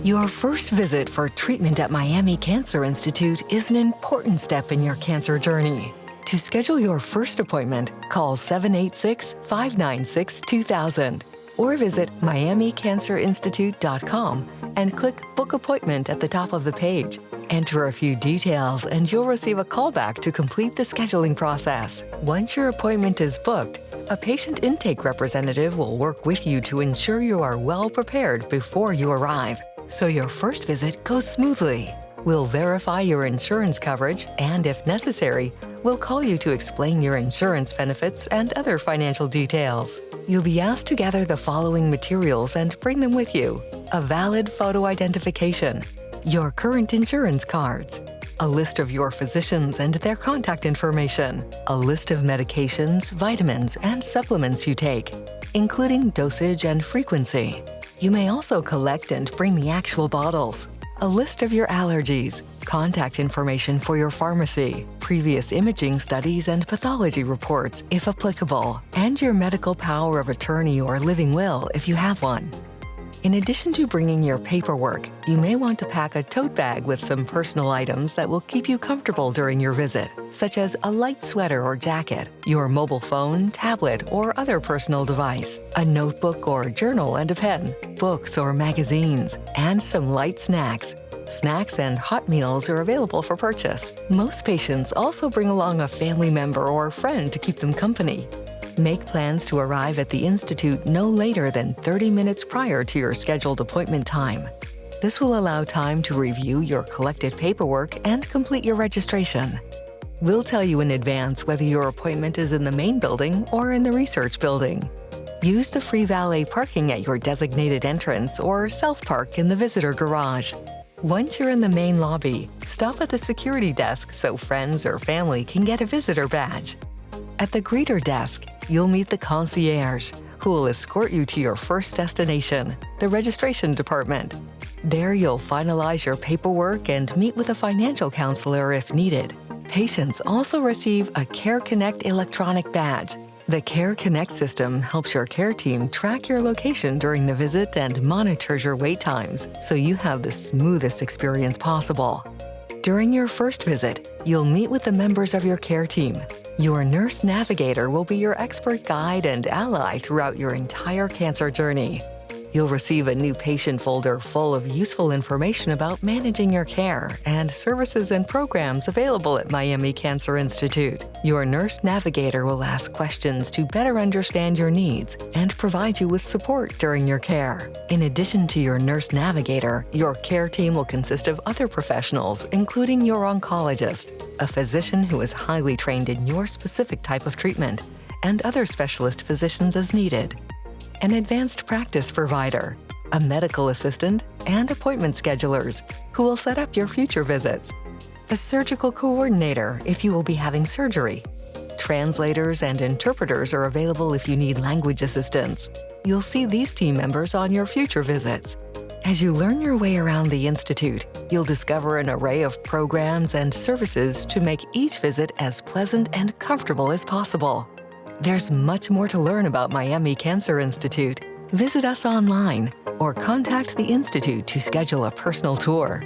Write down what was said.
Your first visit for treatment at Miami Cancer Institute is an important step in your cancer journey. To schedule your first appointment, call 786-596-2000 or visit miamicancerinstitute.com and click Book Appointment at the top of the page. Enter a few details and you'll receive a callback to complete the scheduling process. Once your appointment is booked, a patient intake representative will work with you to ensure you are well prepared before you arrive, so your first visit goes smoothly. We'll verify your insurance coverage and, if necessary, we'll call you to explain your insurance benefits and other financial details. You'll be asked to gather the following materials and bring them with you: a valid photo identification, your current insurance cards, a list of your physicians and their contact information, a list of medications, vitamins, and supplements you take, including dosage and frequency. You may also collect and bring the actual bottles, a list of your allergies, contact information for your pharmacy, previous imaging studies and pathology reports if applicable, and your medical power of attorney or living will if you have one. In addition to bringing your paperwork, you may want to pack a tote bag with some personal items that will keep you comfortable during your visit, such as a light sweater or jacket, your mobile phone, tablet, or other personal device, a notebook or journal and a pen, books or magazines, and some light snacks. Snacks and hot meals are available for purchase. Most patients also bring along a family member or friend to keep them company. Make plans to arrive at the Institute no later than 30 minutes prior to your scheduled appointment time. This will allow time to review your collected paperwork and complete your registration. We'll tell you in advance whether your appointment is in the main building or in the research building. Use the free valet parking at your designated entrance or self-park in the visitor garage. Once you're in the main lobby, stop at the security desk so friends or family can get a visitor badge. At the greeter desk, you'll meet the concierge, who will escort you to your first destination, the registration department. There you'll finalize your paperwork and meet with a financial counselor if needed. Patients also receive a Care Connect electronic badge. The Care Connect system helps your care team track your location during the visit and monitors your wait times, so you have the smoothest experience possible. During your first visit, you'll meet with the members of your care team. Your nurse navigator will be your expert guide and ally throughout your entire cancer journey. You'll receive a new patient folder full of useful information about managing your care and services and programs available at Miami Cancer Institute. Your nurse navigator will ask questions to better understand your needs and provide you with support during your care. In addition to your nurse navigator, your care team will consist of other professionals, including your oncologist, a physician who is highly trained in your specific type of treatment, and other specialist physicians as needed. An advanced practice provider, a medical assistant, and appointment schedulers who will set up your future visits. A surgical coordinator if you will be having surgery. Translators and interpreters are available if you need language assistance. You'll see these team members on your future visits. As you learn your way around the Institute, you'll discover an array of programs and services to make each visit as pleasant and comfortable as possible. There's much more to learn about Miami Cancer Institute. Visit us online or contact the Institute to schedule a personal tour.